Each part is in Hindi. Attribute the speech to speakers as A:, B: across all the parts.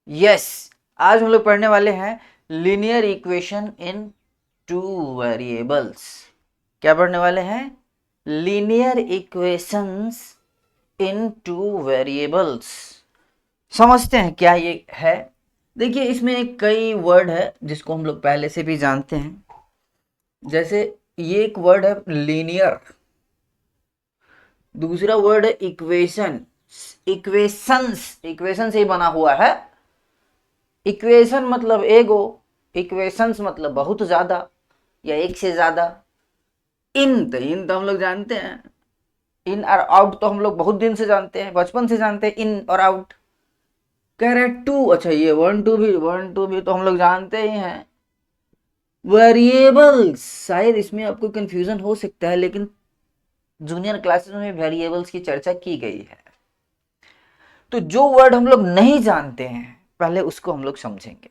A: यस, आज हम लोग पढ़ने वाले हैं linear equation in two variables. क्या पढ़ने वाले हैं? लीनियर इक्वेशंस इन टू वेरिएबल्स। समझते हैं क्या ये है। देखिए, इसमें कई वर्ड है जिसको हम लोग पहले से भी जानते हैं। जैसे ये एक वर्ड है लीनियर, दूसरा वर्ड है इक्वेशन। इक्वेशन से ही बना हुआ है। इक्वेशन मतलब एगो, इक्वेशंस मतलब बहुत ज्यादा या एक से ज्यादा। इन तो हम लोग जानते हैं, इन और आउट तो हम लोग बहुत दिन से जानते हैं, बचपन से जानते हैं इन और आउट। कह रहे टू, अच्छा ये वन टू भी तो हम लोग जानते ही हैं। वेरिएबल्स, शायद इसमें आपको कंफ्यूजन हो सकता है, लेकिन जूनियर क्लासेस में वेरिएबल्स की चर्चा की गई है। तो जो वर्ड हम लोग नहीं जानते हैं पहले उसको हम लोग समझेंगे।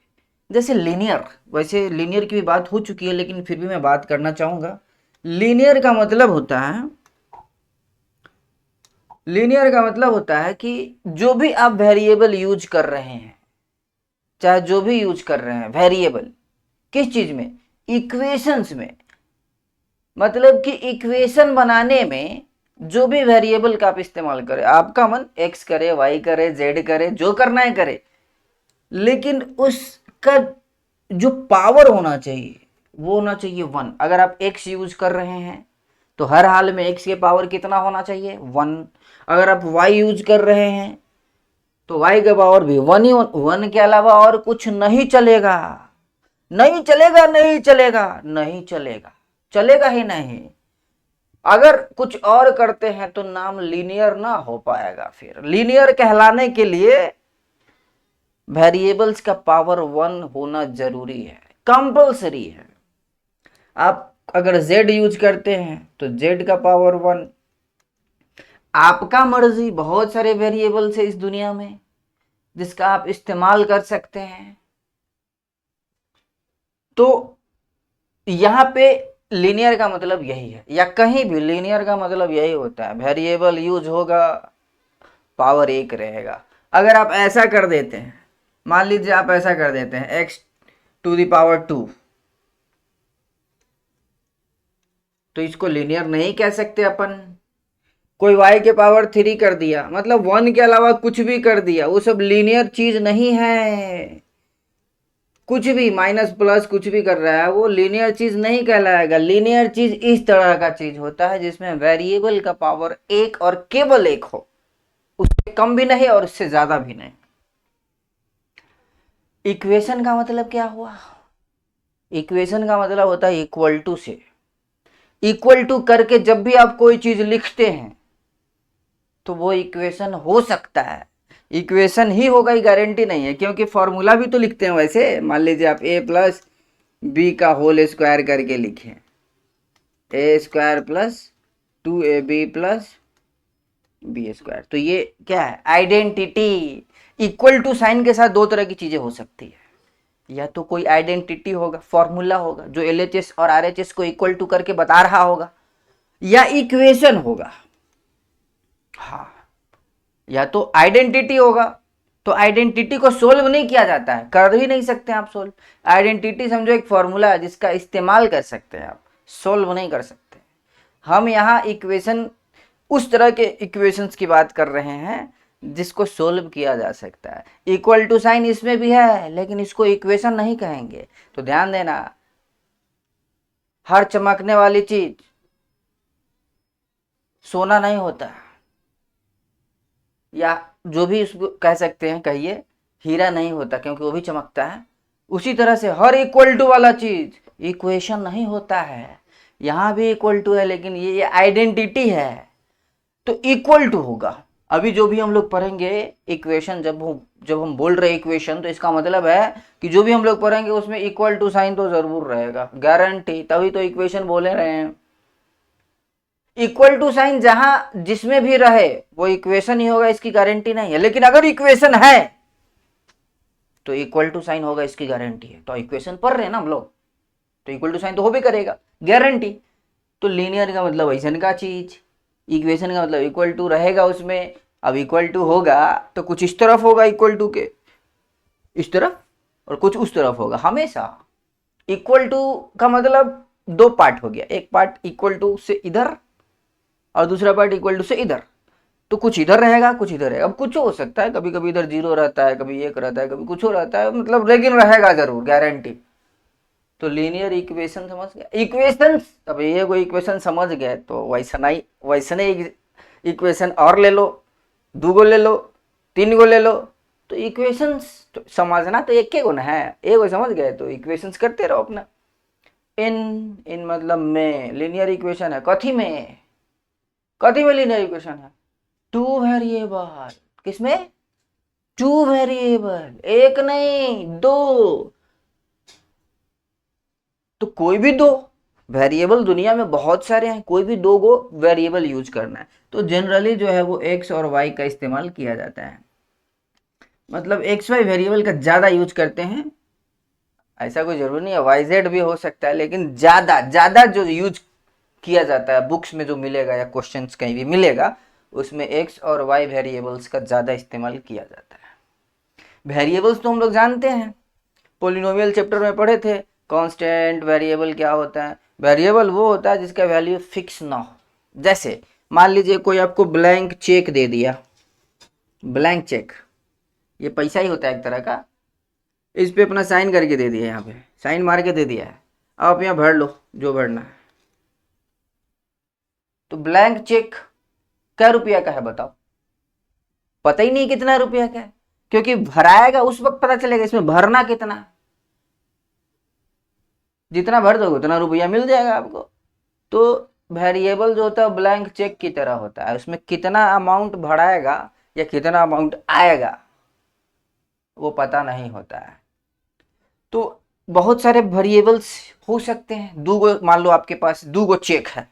A: जैसे लीनियर, वैसे लीनियर की भी बात हो चुकी है लेकिन फिर भी मैं बात करना चाहूंगा। लीनियर का मतलब होता है, लीनियर का मतलब होता है कि जो भी आप वेरिएबल यूज कर रहे हैं, चाहे जो भी यूज कर रहे हैं वेरिएबल, किस चीज में? इक्वेशंस में। मतलब कि इक्वेशन बनाने में जो भी वेरिएबल का आप इस्तेमाल करें, आपका मन एक्स करे, वाई करे, जेड करे, जो करना है करे, लेकिन उसका जो पावर होना चाहिए वो होना चाहिए वन। अगर आप एक्स यूज कर रहे हैं तो हर हाल में एक्स के पावर कितना होना चाहिए? वन। अगर आप वाई यूज कर रहे हैं तो वाई का पावर भी वन ही, वन के अलावा और कुछ नहीं चलेगा। नहीं चलेगा, नहीं चलेगा, नहीं चलेगा, चलेगा ही नहीं। अगर कुछ और करते हैं तो नाम लीनियर ना हो पाएगा। फिर लीनियर कहलाने के लिए वेरिएबल्स का पावर वन होना जरूरी है, कंपल्सरी है। आप अगर z यूज करते हैं तो z का पावर वन। आपका मर्जी, बहुत सारे वेरिएबल्स है इस दुनिया में जिसका आप इस्तेमाल कर सकते हैं। तो यहां पे लीनियर का मतलब यही है, या कहीं भी लीनियर का मतलब यही होता है, वेरिएबल यूज होगा, पावर एक रहेगा। अगर आप ऐसा कर देते हैं, मान लीजिए आप ऐसा कर देते हैं x to the power two, तो इसको लीनियर नहीं कह सकते अपन। कोई y के पावर थ्री कर दिया, मतलब वन के अलावा कुछ भी कर दिया, वो सब लीनियर चीज नहीं है। कुछ भी माइनस प्लस कुछ भी कर रहा है वो लीनियर चीज नहीं कहलाएगा। लीनियर चीज इस तरह का चीज होता है जिसमें वेरिएबल का पावर एक और केवल एक हो, उससे कम भी नहीं और उससे ज्यादा भी नहीं। इक्वेशन का मतलब क्या हुआ? इक्वेशन का मतलब होता है इक्वल टू से। इक्वल टू करके जब भी आप कोई चीज लिखते हैं तो वो इक्वेशन हो सकता है। इक्वेशन ही होगा ये गारंटी नहीं है, क्योंकि फॉर्मूला भी तो लिखते हैं वैसे। मान लीजिए आप a प्लस बी का होल स्क्वायर करके लिखें, A square plus 2ab plus B square, तो ये क्या है? आइडेंटिटी। इक्वल टू साइन के साथ दो तरह की चीजें हो सकती है, या तो कोई आइडेंटिटी होगा, फॉर्मूला होगा जो LHS और RHS को इक्वल टू करके बता रहा होगा, या इक्वेशन होगा। हाँ, या तो आइडेंटिटी होगा, तो आइडेंटिटी को सोल्व नहीं किया जाता है, कर ही नहीं सकते आप सोल्व। आइडेंटिटी समझो एक फॉर्मूला है जिसका इस्तेमाल कर सकते हैं आप, सोल्व नहीं कर सकते। हम यहाँ इक्वेशन, उस तरह के इक्वेशंस की बात कर रहे हैं जिसको सोल्व किया जा सकता है। इक्वल टू साइन इसमें भी है लेकिन इसको इक्वेशन नहीं कहेंगे। तो ध्यान देना, हर चमकने वाली चीज सोना नहीं होता, या जो भी इसको कह सकते हैं कहिए, हीरा नहीं होता क्योंकि वो भी चमकता है। उसी तरह से हर इक्वल टू वाला चीज इक्वेशन नहीं होता है। यहां भी इक्वल टू है लेकिन ये आइडेंटिटी है, तो इक्वल टू होगा। अभी जो भी हम लोग पढ़ेंगे इक्वेशन, जब हम बोल रहे इक्वेशन, तो इसका मतलब है कि जो भी हम लोग पढ़ेंगे उसमें इक्वल टू साइन तो जरूर रहेगा, गारंटी, तभी तो इक्वेशन बोले रहे हैं। इक्वल टू साइन जहां जिसमें भी रहे वो इक्वेशन ही होगा, इसकी गारंटी नहीं है। लेकिन अगर इक्वेशन है तो इक्वल टू साइन होगा, इसकी गारंटी है। तो इक्वेशन पढ़ रहे हैं ना हम लोग, तो इक्वल टू साइन तो हो भी करेगा, गारंटी। तो लीनियर का मतलब ऐसा का चीज, इक्वेशन का मतलब इक्वल टू रहेगा उसमें। अब इक्वल टू होगा तो कुछ इस तरफ होगा इक्वल टू के, इस तरफ और कुछ उस तरफ होगा हमेशा। इक्वल टू का मतलब दो पार्ट हो गया, एक पार्ट इक्वल टू से इधर और दूसरा पार्ट इक्वल टू से इधर। तो कुछ इधर रहेगा कुछ इधर रहेगा। अब कुछ हो सकता है, कभी कभी इधर 0 रहता है, कभी 1 रहता है, कभी कुछ हो रहता है, मतलब लेकिन रहेगा जरूर, गारंटी। तो लीनियर इक्वेशन समझ गया, इक्वेशन। अब ये कोई इक्वेशन समझ गए तो वैसने इक्वेशन और ले लो, 2 गो ले लो, 3 गो ले लो। तो इक्वेशंस तो समझना तो एक गो ना है, एक गो समझ गए तो इक्वेशंस करते रहो अपना। इन मतलब में लीनियर इक्वेशन है, कथी में लीनियर इक्वेशन है? 2 वेरिएबल। किसमें? 2 वेरिएबल, एक नहीं 2। तो कोई भी 2 वेरिएबल, दुनिया में बहुत सारे हैं, कोई भी 2 गो वेरिएबल यूज करना है। तो जनरली जो है वो x और y का इस्तेमाल किया जाता है, मतलब एक्स वाई वेरिएबल का ज्यादा यूज करते हैं। ऐसा कोई जरूरी नहीं है, वाई जेड भी हो सकता है, लेकिन ज्यादा ज्यादा जो यूज किया जाता है बुक्स में जो मिलेगा या क्वेश्चंस कहीं भी मिलेगा, उसमें एक्स और वाई वेरिएबल्स का ज्यादा इस्तेमाल किया जाता है। वेरिएबल्स तो हम लोग जानते हैं, पोलिनोमियल चैप्टर में पढ़े थे। कांस्टेंट वेरिएबल क्या होता है? वेरिएबल वो होता है जिसका वैल्यू फिक्स ना हो। जैसे मान लीजिए कोई आपको ब्लैंक चेक दे दिया, ब्लैंक चेक, ये पैसा ही होता है एक तरह का, इस पे अपना साइन करके दे दिया, यहाँ पे साइन मार के दे दिया है, आप यहाँ भर लो जो भरना है। तो ब्लैंक चेक क्या रुपया का है बताओ? पता ही नहीं कितना रुपया का है, क्योंकि भराएगा उस वक्त पता चलेगा इसमें भरना कितना है। जितना भर दोगे उतना रुपया मिल जाएगा आपको। तो वेरिएबल जो होता है ब्लैंक चेक की तरह होता है, उसमें कितना अमाउंट भराएगा या कितना अमाउंट आएगा वो पता नहीं होता है। तो बहुत सारे वेरिएबल्स हो सकते हैं। 2 गो मान लो आपके पास 2 गो चेक है,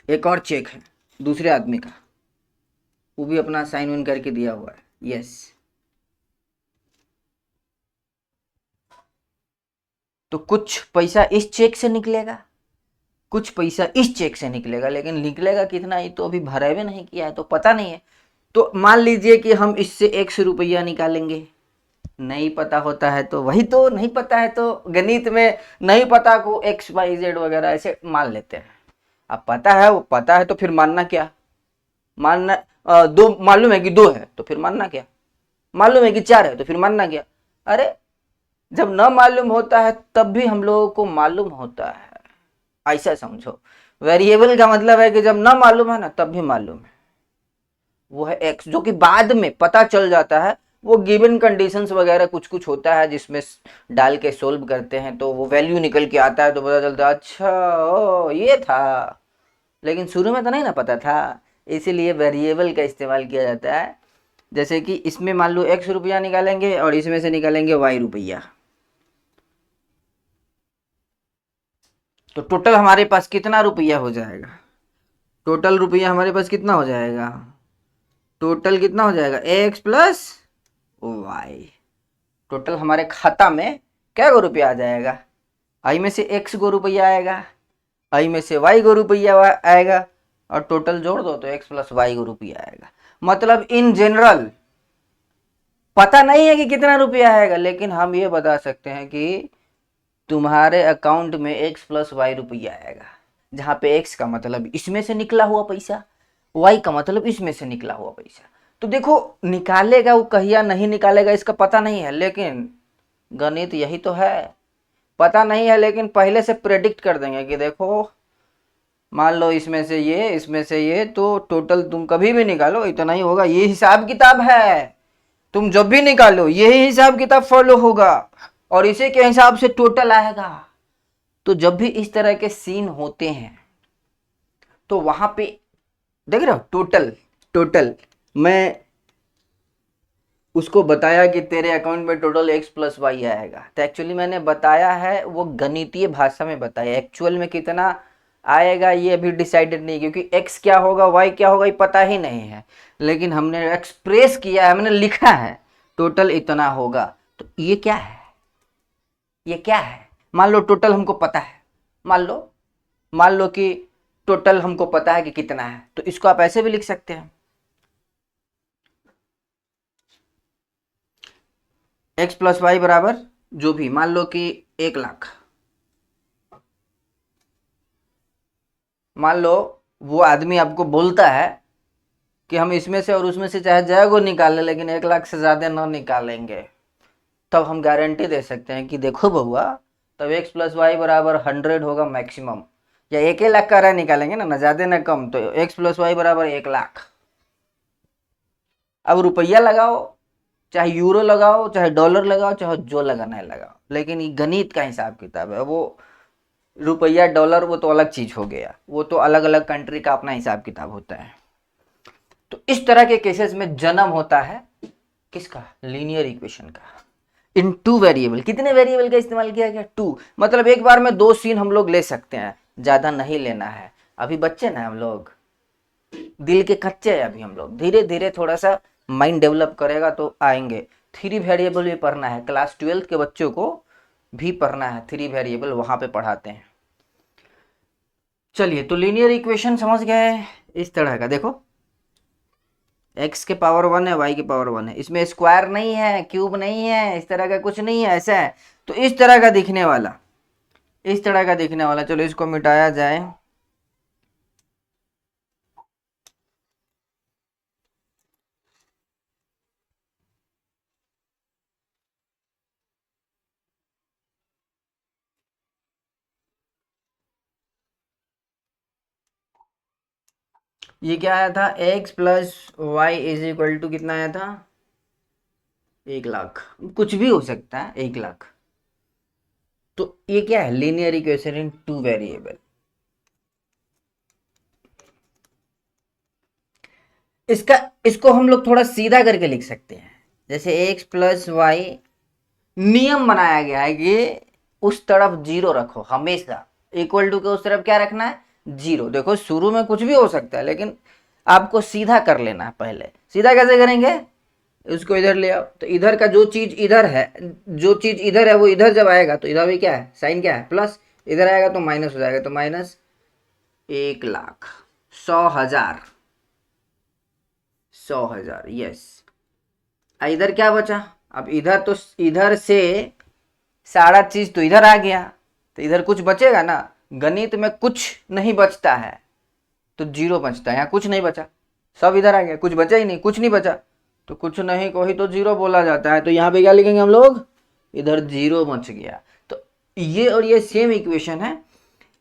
A: एक और चेक है दूसरे आदमी का, वो भी अपना साइन इन करके दिया हुआ है, यस। तो कुछ पैसा इस चेक से निकलेगा, कुछ पैसा इस चेक से निकलेगा, लेकिन निकलेगा कितना ये तो अभी भरा भी नहीं किया है, तो पता नहीं है। तो मान लीजिए कि हम इससे 100 रुपया निकालेंगे, नहीं पता होता है तो वही, तो नहीं पता है तो गणित में नहीं पता को एक्स वाई जेड वगैरह ऐसे मान लेते हैं। अब पता है, वो पता है तो फिर मानना क्या? मानना 2 मालूम है कि 2 है तो फिर मानना क्या? मालूम है कि 4 है तो फिर मानना क्या? अरे जब न मालूम होता है तब भी हम लोगों को मालूम होता है, ऐसा समझो। वेरिएबल का मतलब है कि जब न मालूम है ना तब भी मालूम है, वो है एक्स, जो कि बाद में पता चल जाता है। वो गिवन कंडीशंस वगैरह कुछ कुछ होता है जिसमें डाल के सोल्व करते हैं तो वो वैल्यू निकल के आता है, तो पता चलता है अच्छा ओ ये था, लेकिन शुरू में तो नहीं ना पता था। इसीलिए वेरिएबल का इस्तेमाल किया जाता है। जैसे कि इसमें मान लो x रुपया निकालेंगे और इसमें से निकालेंगे y रुपया, तो टोटल हमारे पास कितना रुपया हो जाएगा? टोटल रुपया हमारे पास कितना हो जाएगा? टोटल कितना हो जाएगा? x plus Y. टोटल हमारे खाता में क्या गो रुपया आ जाएगा? आई में से x गो रुपया आएगा, आई में से y गो रुपया आएगा, और टोटल जोड़ दो तो x प्लस वाई गो रुपया आएगा। मतलब इन जनरल पता नहीं है कि कितना रुपया आएगा, लेकिन हम ये बता सकते हैं कि तुम्हारे अकाउंट में x प्लस वाई रुपया आएगा, जहां पे x का मतलब इसमें से निकला हुआ पैसा, y का मतलब इसमें से निकला हुआ पैसा। तो देखो निकालेगा वो कहिया नहीं निकालेगा इसका पता नहीं है, लेकिन गणित यही तो है, पता नहीं है लेकिन पहले से प्रेडिक्ट कर देंगे कि देखो मान लो इसमें से ये इसमें से ये, तो टोटल तुम कभी भी निकालो इतना ही होगा, ये हिसाब किताब है। तुम जब भी निकालो यही हिसाब किताब फॉलो होगा और इसी के हिसाब से टोटल आएगा। तो जब भी इस तरह के सीन होते हैं तो वहां पे देख रहे हो टोटल, मैं उसको बताया कि तेरे अकाउंट में टोटल x प्लस वाई आएगा, तो एक्चुअली मैंने बताया है वो गणितीय भाषा में बताया, एक्चुअल में कितना आएगा ये अभी डिसाइडेड नहीं, क्योंकि x क्या होगा y क्या होगा ये पता ही नहीं है, लेकिन हमने एक्सप्रेस किया है, हमने लिखा है टोटल इतना होगा। तो ये क्या है? ये क्या है? मान लो टोटल हमको पता है, मान लो कि टोटल हमको पता है कि कितना है, तो इसको आप ऐसे भी लिख सकते हैं, x प्लस वाई बराबर जो भी, मान लो कि 1,00,000, मान लो वो आदमी आपको बोलता है कि हम इसमें से और उसमें से चाहे जाएगो निकाल ले, लेकिन 1,00,000 से ज्यादा न निकालेंगे, तब हम गारंटी दे सकते हैं कि देखो बउआ, तब x प्लस वाई बराबर 100 होगा मैक्सिमम, या 1,00,000 का रहा निकालेंगे ना, ज्यादा ना कम, तो x प्लस वाई बराबर 1,00,000। अब रुपया लगाओ, चाहे यूरो लगाओ, चाहे डॉलर लगाओ, चाहे जो लगाना है लगाओ, लेकिन ये गणित का हिसाब किताब है। वो रुपया डॉलर वो तो अलग चीज हो गया, वो तो अलग अलग कंट्री का अपना हिसाब किताब होता है। तो इस तरह के केसेस में जन्म होता है किसका? लीनियर इक्वेशन का, इन टू वेरिएबल। कितने वेरिएबल का इस्तेमाल किया गया? टू। मतलब एक बार में 2 सीन हम लोग ले सकते हैं, ज्यादा नहीं लेना है। अभी बच्चे ना हम लोग, दिल के कच्चे हैं अभी हम लोग, धीरे धीरे थोड़ा सा माइंड डेवलप करेगा तो आएंगे। 3 वेरिएबल भी पढ़ना है, क्लास 12 के बच्चों को भी पढ़ना है 3 वेरिएबल, वहां पे पढ़ाते हैं। चलिए, तो लीनियर इक्वेशन समझ गए इस तरह का। देखो x के पावर 1 है, y के पावर 1 है, इसमें स्क्वायर नहीं है, क्यूब नहीं है, इस तरह का कुछ नहीं है, ऐसा है। तो इस तरह का दिखने वाला, इस तरह का दिखने वाला, चलो इसको मिटाया जाए। ये क्या आया था? x plus Y is equal to कितना आया था? 1,00,000। कुछ भी हो सकता है 1,00,000। तो ये क्या है? Linear equation in two variable. इसको हम लोग थोड़ा सीधा करके लिख सकते हैं, जैसे x प्लस वाई, नियम बनाया गया है कि उस तरफ 0 रखो हमेशा, इक्वल टू के उस तरफ क्या रखना है? 0। देखो शुरू में कुछ भी हो सकता है, लेकिन आपको सीधा कर लेना है पहले। सीधा कैसे करेंगे? उसको इधर ले आओ, तो इधर का जो चीज इधर है, जो चीज इधर है वो इधर जब आएगा तो इधर भी क्या है? साइन क्या है? प्लस। इधर आएगा तो माइनस हो जाएगा, तो माइनस 1,00,000, 100,000, 100,000, यस। इधर क्या बचा? अब इधर तो, इधर से सारा चीज तो इधर आ गया, तो इधर कुछ बचेगा ना? गणित में कुछ नहीं बचता है तो 0 बचता है, यहाँ कुछ नहीं बचा, सब इधर आ गया, कुछ बचा ही नहीं, कुछ नहीं बचा, तो कुछ नहीं को ही तो 0 बोला जाता है। तो यहाँ पे क्या लिखेंगे हम लोग? इधर 0 बच गया। तो ये और ये सेम इक्वेशन है,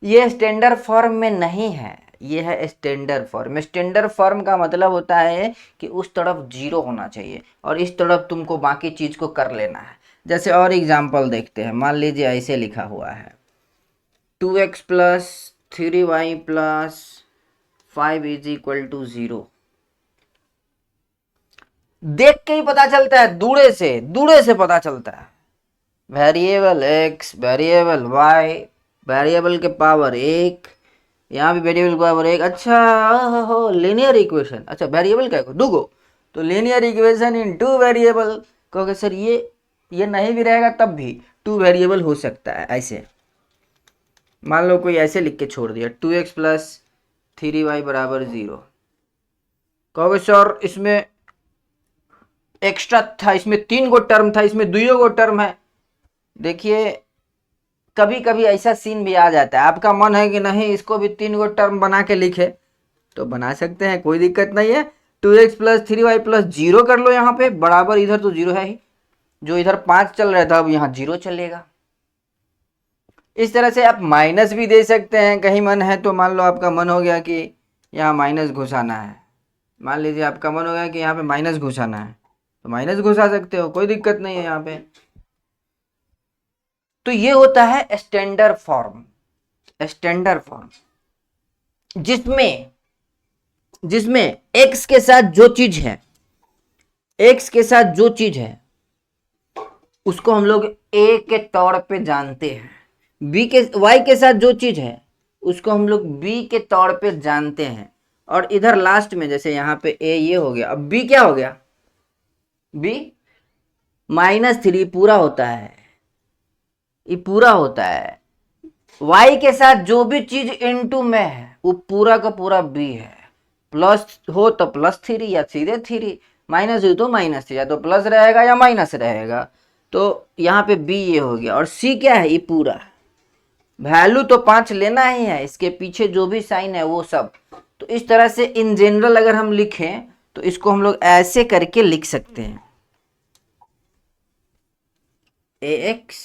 A: ये स्टैंडर्ड फॉर्म में नहीं है, ये है स्टैंडर्ड फॉर्म। स्टैंडर्ड फॉर्म का मतलब होता है कि उस तरफ 0 होना चाहिए और इस तरफ तुमको बाकी चीज को कर लेना है। जैसे और एग्जाम्पल देखते हैं, मान लीजिए ऐसे लिखा हुआ है 2x plus 3y plus 5 is equal to 0। देख के ही पता चलता है, दूरे से पता चलता है। Variable x, variable y, variable के पावर 1, यहाँ भी वेरिएबल के पावर 1। अच्छा, हो लीनियर इक्वेशन। अच्छा, वेरिएबल का दुगो, तो linear equation in two variable. कहोगे सर ये नहीं भी रहेगा तब भी 2 वेरिएबल हो सकता है। ऐसे मान लो कोई ऐसे लिख के छोड़ दिया 2x प्लस 3y बराबर 0। कहोगे सर इसमें एक्स्ट्रा था, इसमें 3 गो टर्म था, इसमें 2 गो टर्म है। देखिए कभी कभी ऐसा सीन भी आ जाता है, आपका मन है कि नहीं इसको भी 3 गो टर्म बना के लिखे, तो बना सकते हैं, कोई दिक्कत नहीं है। 2x प्लस 3y प्लस 0 कर लो यहाँ पे बराबर, इधर तो 0 है ही, जो इधर 5 चल रहा था अब यहाँ 0 चलेगा। इस तरह से आप माइनस भी दे सकते हैं, कहीं मन है तो। मान लो आपका मन हो गया कि यहाँ माइनस घुसाना है, मान लीजिए आपका मन हो गया कि यहाँ पे माइनस घुसाना है, तो माइनस घुसा सकते हो, कोई दिक्कत नहीं है यहाँ पे। तो ये होता है स्टैंडर्ड फॉर्म। स्टैंडर्ड फॉर्म जिसमें x के साथ जो चीज है, x के साथ जो चीज है उसको हम लोग a के तौर पे जानते हैं, y के साथ जो चीज है उसको हम लोग b के तौर पे जानते हैं, और इधर लास्ट में जैसे यहाँ पे a ये हो गया, अब b क्या हो गया? b -3 पूरा होता है, ये पूरा होता है। y के साथ जो भी चीज इनटू में है वो पूरा का पूरा b है। प्लस हो तो +3 या सीधे 3, माइनस हो तो -3, या तो प्लस रहेगा या माइनस रहेगा। तो यहाँ पे बी ये हो गया, और सी क्या है, ये पूरा वैल्यू तो 5 लेना ही है, इसके पीछे जो भी साइन है वो सब। तो इस तरह से इन जनरल अगर हम लिखें तो इसको हम लोग ऐसे करके लिख सकते हैं, A X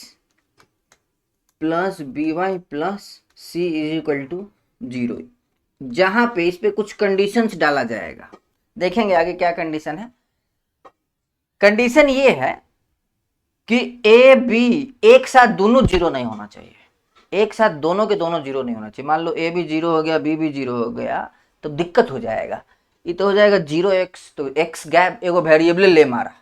A: plus B Y plus C is equal to 0, जहां पे इस पे कुछ कंडीशंस डाला जाएगा। देखेंगे आगे क्या कंडीशन है। कंडीशन ये है कि ए बी एक साथ दोनों जीरो नहीं होना चाहिए, एक साथ दोनों के दोनों जीरो नहीं होना चाहिए। मान लो ए भी जीरो हो गया, बी भी जीरो हो गया, तो दिक्कत हो जाएगा। ये तो हो जाएगा 0x, तो x गैप एगो वेरिएबल ले मारा।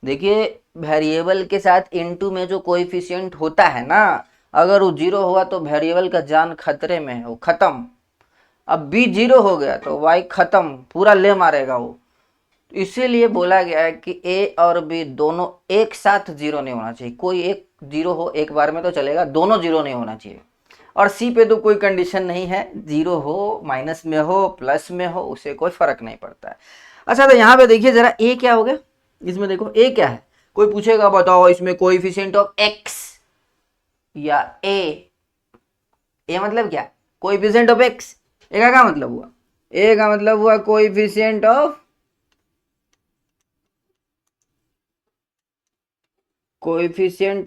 A: देखिए वेरिएबल के साथ इनटू में जो कोएफिशिएंट होता है ना, अगर वो जीरो हुआ तो वेरिएबल का जान खतरे में है, वो खत्म। अब b जीरो हो गया तो y खत्म, पूरा ले मारेगा वो। इसीलिए बोला गया है कि a और b दोनों एक साथ जीरो नहीं होना चाहिए, कोई एक जीरो हो एक बार में तो चलेगा, दोनों जीरो नहीं होना चाहिए। और सी पे तो कोई कंडीशन नहीं है, जीरो हो, माइनस में हो, प्लस में हो, उसे कोई फर्क नहीं पड़ता है। अच्छा तो यहाँ पे देखिए जरा ए क्या हो गया, इसमें देखो ए क्या है। कोई पूछेगा बताओ इसमें कोएफिशिएंट ऑफ एक्स या ए मतलब क्या, कोएफिशिएंट ऑफ एक्स। ए का क्या मतलब हुआ, ए का मतलब हुआ कोएफिशिएंट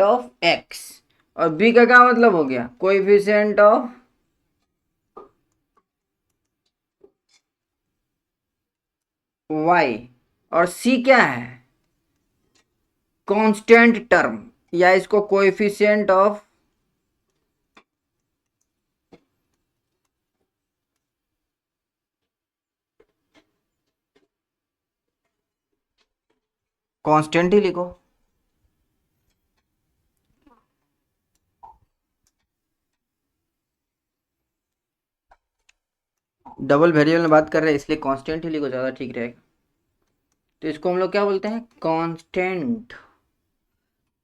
A: ऑफ एक्स, और बी का क्या मतलब हो गया, कोएफिशिएंट ऑफ वाई, और सी क्या है, कांस्टेंट टर्म, या इसको कोएफिशिएंट ऑफ कांस्टेंट ही लिखो। डबल वेरिएबल में बात कर रहे हैं इसलिए कांस्टेंट ही लिखो, ज़्यादा ठीक रहेगा। तो इसको हम लोग क्या बोलते हैं, कांस्टेंट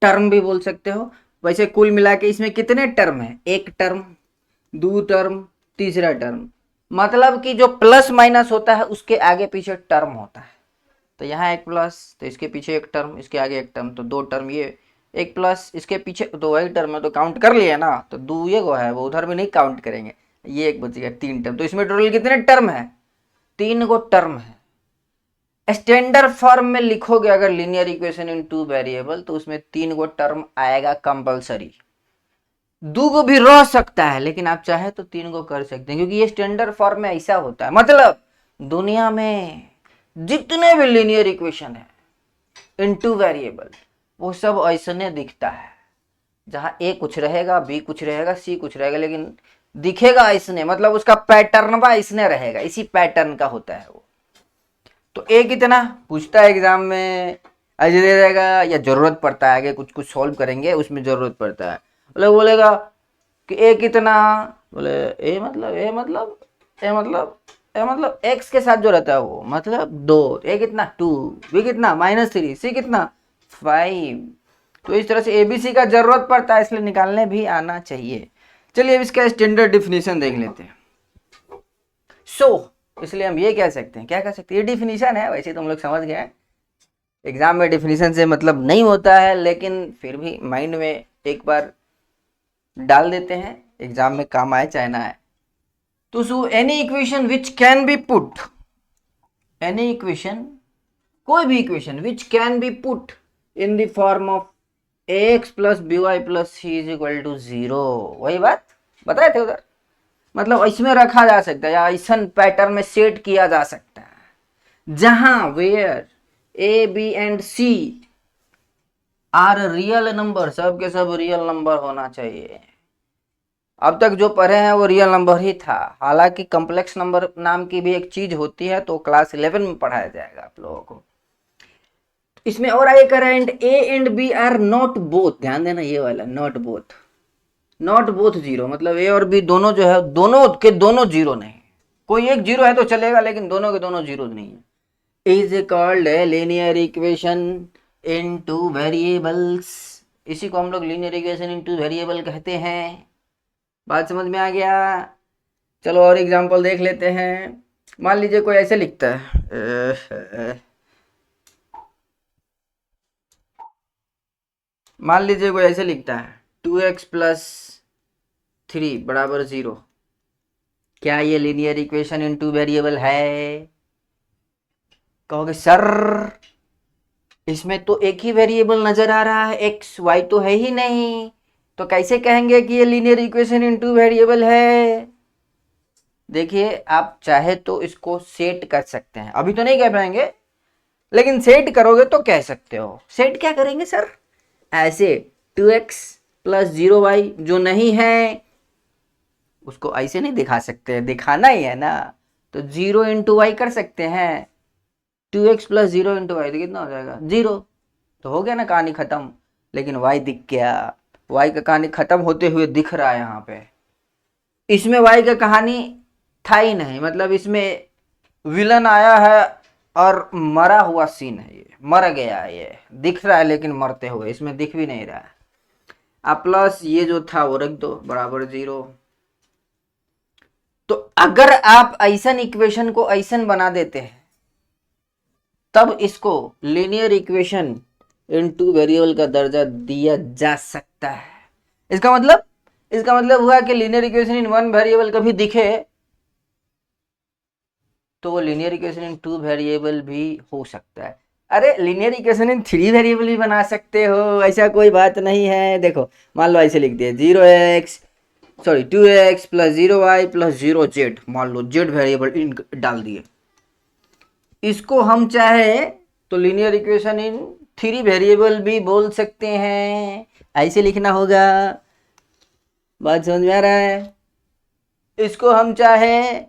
A: टर्म भी बोल सकते हो। वैसे कुल मिला के इसमें कितने टर्म है, एक टर्म, दो टर्म, तीसरा टर्म, मतलब कि जो प्लस माइनस होता है उसके आगे पीछे टर्म होता है। तो यहाँ एक प्लस तो इसके पीछे एक टर्म, इसके आगे एक टर्म, तो दो टर्म, ये एक प्लस इसके पीछे तो वही टर्म है, तो काउंट कर लिए ना, तो दो ये गो है वो उधर भी नहीं काउंट करेंगे, ये एक बच गया, तीन टर्म। तो इसमें टोटल कितने टर्म है, तीन गो टर्म है। स्टैंडर्ड फॉर्म में लिखोगे अगर linear equation in two variable तो उसमें तीन गो टर्म आएगा कंपलसरी। दो गो भी रह सकता है लेकिन आप चाहे तो तीन गो कर सकते हैं, क्योंकि ये स्टैंडर्ड फॉर्म में ऐसा होता है। मतलब दुनिया में जितने भी लीनियर इक्वेशन है इनटू वेरिएबल वो सब ऐसने दिखता है, जहां ए कुछ रहेगा, बी कुछ रहेगा, सी कुछ रहेगा, लेकिन दिखेगा ऐसने, मतलब उसका पैटर्न बा इसने रहेगा, इसी पैटर्न का होता है वो। तो ए कितना पूछता है एग्जाम में, ऐसे दे देगा, या जरूरत पड़ता है आगे कुछ कुछ सॉल्व करेंगे उसमें जरूरत पड़ता है, मतलब बोलेगा कि ए कितना, बोले ए मतलब एक्स के साथ जो रहता है वो मतलब दो, ए कितना टू, बी कितना -3, सी कितना 5। तो इस तरह से एबीसी का जरूरत पड़ता है, इसलिए निकालने भी आना चाहिए। चलिए अब इसका स्टैंडर्ड डिफिनीशन देख लेते हैं। इसलिए हम ये कह सकते हैं, क्या कह सकते हैं, ये डिफिनीशन है, वैसे तुम लोग समझ गए। एग्जाम में डिफिनीशन से मतलब नहीं होता है, लेकिन फिर भी माइंड में एक बार डाल देते हैं, एग्जाम में काम आए चाहे ना आए। तो any equation which can be put, any equation, कोई भी equation which can be put in the form of ax plus B Y plus C is equal to 0, वही बात बताए थे उधर। मतलब इसमें रखा जा सकता है या ऐसा पैटर्न में सेट किया जा सकता है जहां where A B and C are real number, सब के सब रियल नंबर होना चाहिए। अब तक जो पढ़े हैं वो रियल नंबर ही था, हालांकि कॉम्प्लेक्स नंबर नाम की भी एक चीज होती है, तो क्लास 11 में पढ़ाया जाएगा आप लोगों को। इसमें और आगे कर रहे हैं A and B are not both, ध्यान देना ये वाला not both, not both zero, मतलब ए और बी दोनों जो है दोनों के दोनों जीरो नहीं, कोई एक जीरो है तो चलेगा लेकिन दोनों के दोनों जीरो नहीं है। Is called a linear equation in two variables, इसी को हम लोग linear equation in two variable कहते हैं। बात समझ में आ गया। चलो और एग्जांपल देख लेते हैं। मान लीजिए कोई ऐसे लिखता है मान लीजिए कोई ऐसे लिखता है 2x प्लस 3 बराबर 0, क्या ये linear equation in two variable है? कहोगे सर इसमें तो एक ही वेरिएबल नजर आ रहा है, एक्स वाई तो है ही नहीं, तो कैसे कहेंगे कि ये linear equation in two variable है? देखिए आप चाहे तो इसको सेट कर सकते हैं, अभी तो नहीं कह पाएंगे लेकिन सेट करोगे तो कह सकते हो। सेट क्या करेंगे सर? ऐसे 2x प्लस 0y जो नहीं है उसको ऐसे नहीं दिखा सकते, दिखाना ही है ना, तो 0 × y कर सकते हैं। 2x प्लस 0 × y तो कितना हो जाएगा? 0। तो हो गया ना, कहानी खत्म। लेकिन y दिख गया, y का कहानी खत्म होते हुए दिख रहा है यहाँ पे। इसमें y का कहानी था ही नहीं, मतलब इसमें विलन आया है और मरा हुआ सीन है, ये मर गया है, ये दिख रहा है लेकिन मरते हुए, इसमें दिख भी नहीं रहा है। अब प्लस ये जो था वो रख दो बराबर 0। तो अगर आप ऐसन इक्वेशन को ऐसन बना देते हैं तब इसको linear equation in two variable का दर्जा दिया जा सकता है। इसका मतलब हुआ कि linear equation in one variable कभी दिखे तो वो linear equation in two variable भी हो सकता है। अरे linear equation in three variable भी बना सकते हो, ऐसा कोई बात नहीं है। देखो मान लो ऐसे लिख दिए 2x plus 0y plus 0z, मान लो z वेरिएबल इन डाल दिए। इसको हम चाहे तो linear equation in three variable भी बोल सकते हैं, ऐसे लिखना होगा। बात समझ में आ रहा है? इसको हम चाहे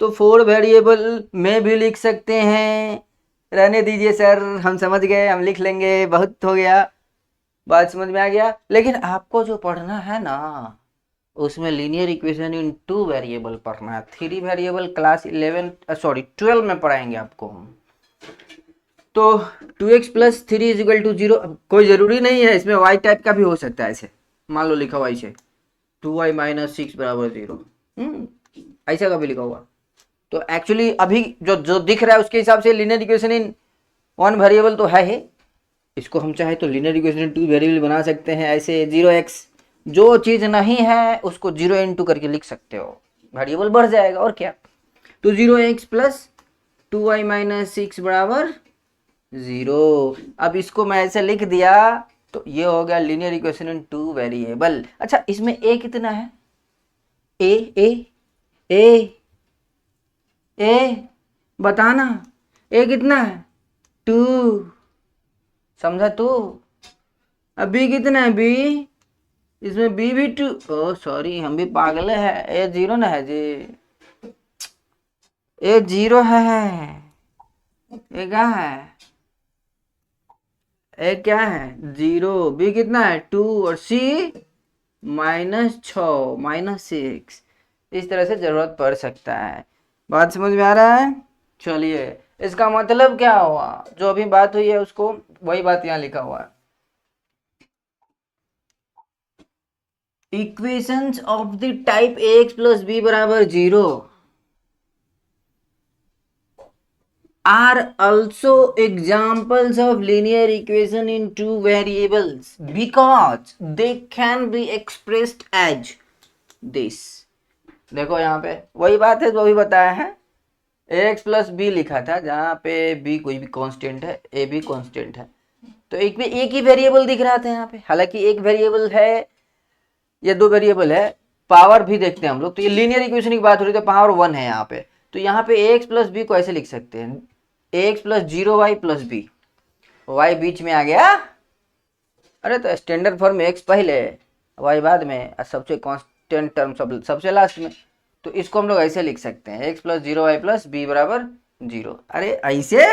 A: तो फोर वेरिएबल में भी लिख सकते हैं। रहने दीजिए सर, हम समझ गए, हम लिख लेंगे, बहुत हो गया। बात समझ में आ गया? लेकिन आपको जो पढ़ना है ना उसमें linear equation in two variable पढ़ना है। थ्री वेरिएबल क्लास 12 में पढ़ाएंगे आपको हम। तो 2x plus 3 is equal to 0, कोई जरूरी नहीं है, इसमें y टाइप का भी हो सकता है। ऐसे मान लो लिखा हुआ ऐसे 2y माइनस 6 बराबर 0, ऐसा कभी लिखा हुआ। तो एक्चुअली अभी जो जो दिख रहा है उसके हिसाब से linear equation in one variable तो है ही। इसको हम चाहे तो linear equation in two variable बना सकते हैं ऐसे 0x, जो चीज नहीं है उसको 0 × करके लिख सकते हो, वेरिएबल बढ़ जाएगा और क्या। तो 0x प्लस 2y माइनस 6 बराबर 0। अब इसको मैं ऐसे लिख दिया तो ये हो गया linear equation in two variable. अच्छा इसमें a कितना है? ए ए ए ए बताना, ए कितना है? 2। समझा तू? अब बी कितना है? बी, इसमें बी भी 2। ओ सॉरी, हम भी पागल है, ए 0 ना है जी, ए 0 है। ए क्या है? ए क्या है? 0। बी कितना है? 2 और सी -6 -6। इस तरह से जरूरत पड़ सकता है। बात समझ में आ रहा है? चलिए, इसका मतलब क्या हुआ? जो अभी बात हुई है उसको वही बात यहाँ लिखा हुआ है। Equations of the type ax plus B बराबर 0 are also examples of linear equation in two variables because they can be expressed as this। देखो यहाँ पे वही बात है जो अभी बताया है, ax प्लस बी लिखा था जहाँ पे b कोई भी कांस्टेंट है, a भी कांस्टेंट है, तो एक में एक ही वेरिएबल दिख रहा था यहाँ पे। हालांकि एक वेरिएबल है या दो वेरिएबल है, पावर भी देखते हैं हम लोग, तो ये लीनियर इक्वेशन की बात हो रही है तो पावर 1 है यहाँ पे। तो यहाँ पे ax प्लस बी को ऐसे लिख सकते हैं ax plus 0y plus B, y बीच में आ गया। अरे तो स्टैंडर्ड फॉर्म x पहले y बाद में और सबसे कांस्टेंट टर्म सबसे लास्ट में, तो इसको हम लोग ऐसे लिख सकते हैं x plus 0y plus B बराबर 0। अरे ऐसे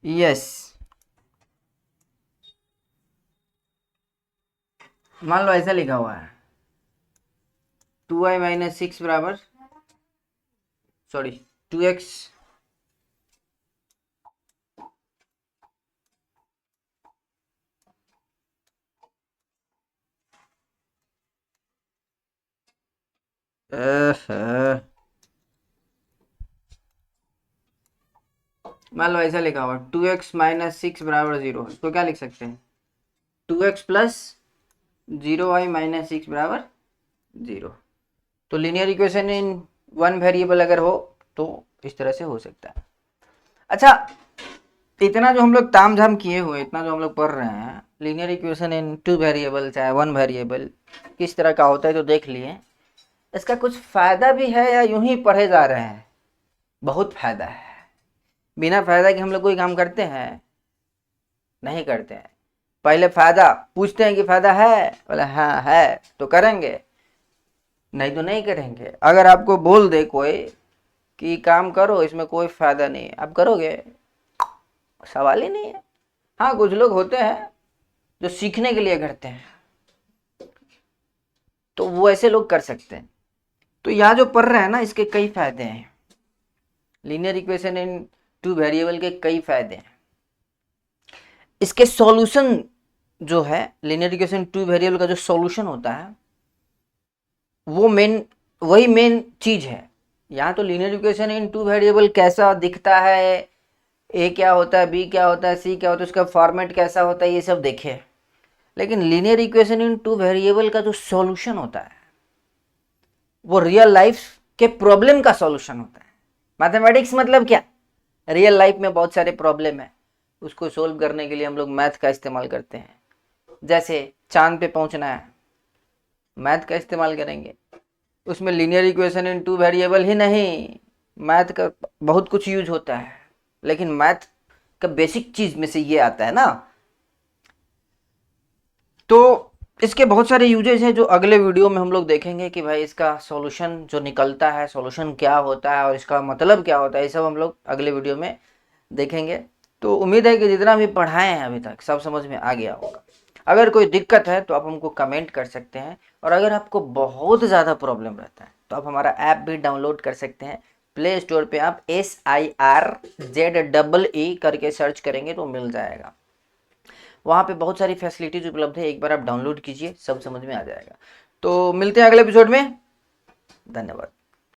A: यस, मान लो ऐसा लिखा हुआ है 2y माइनस 6 बराबर, सॉरी 2x मान लो ऐसा लिखा हुआ 2x माइनस 6 बराबर 0, तो क्या लिख सकते हैं 2x प्लस 0y माइनस 6 बराबर 0। तो linear equation in one variable अगर हो तो इस तरह से हो सकता है। अच्छा, इतना जो हम लोग ताम झाम किए हुए, इतना जो हम लोग पढ़ रहे हैं linear equation in two variable चाहे वन वेरिएबल किस तरह का होता है तो देख लिए। इसका कुछ फायदा भी है या यूं ही पढ़े जा रहे हैं? बहुत फायदा है। बिना फायदा के हम लोग कोई काम करते हैं? नहीं करते हैं। पहले फायदा पूछते हैं कि फायदा है, बोले हाँ है तो करेंगे, नहीं तो नहीं करेंगे। अगर आपको बोल दे कोई कि काम करो इसमें कोई फायदा नहीं, आप करोगे? सवाल ही नहीं है। हाँ, कुछ लोग होते हैं जो सीखने के लिए करते हैं, तो वो ऐसे लोग कर सकते हैं। तो यहाँ जो पढ़ रहे हैं ना, इसके कई फायदे हैं। Linear equation in two variable के कई फायदे हैं। इसके सॉल्यूशन जो है, लीनियर इक्वेशन टू वेरिएबल का जो सॉल्यूशन होता है वो वही मेन चीज है। यहाँ तो linear equation in two variable कैसा दिखता है, ए क्या होता है, बी क्या होता है, सी क्या होता है, उसका फॉर्मेट कैसा होता है, ये सब देखे। लेकिन linear equation in two variable का जो सॉल्यूशन होता है वो रियल लाइफ के प्रॉब्लम का सॉल्यूशन होता है। मैथमेटिक्स मतलब क्या? रियल लाइफ में बहुत सारे प्रॉब्लम है, उसको सोल्व करने के लिए हम लोग मैथ का इस्तेमाल करते हैं। जैसे चांद पे पहुंचना है, मैथ का इस्तेमाल करेंगे। उसमें linear equation in two variable ही नहीं, मैथ का बहुत कुछ यूज होता है। लेकिन मैथ का बेसिक चीज में से ये आता है ना। तो इसके बहुत सारे यूजेज हैं जो अगले वीडियो में हम लोग देखेंगे कि भाई इसका सॉल्यूशन जो निकलता है, सॉल्यूशन क्या होता है और इसका मतलब क्या होता है, ये सब हम लोग अगले वीडियो में देखेंगे। तो उम्मीद है कि जितना भी पढ़ाए हैं अभी तक सब समझ में आ गया होगा। अगर कोई दिक्कत है तो आप हमको कमेंट कर सकते हैं, और अगर आपको बहुत ज़्यादा प्रॉब्लम रहता है तो आप हमारा ऐप भी डाउनलोड कर सकते हैं। प्ले स्टोर पे आप SIRZEE करके सर्च करेंगे तो मिल जाएगा। वहाँ पे बहुत सारी फैसिलिटीज उपलब्ध है, एक बार आप डाउनलोड कीजिए, सब समझ में आ जाएगा। तो मिलते हैं अगले एपिसोड में। धन्यवाद।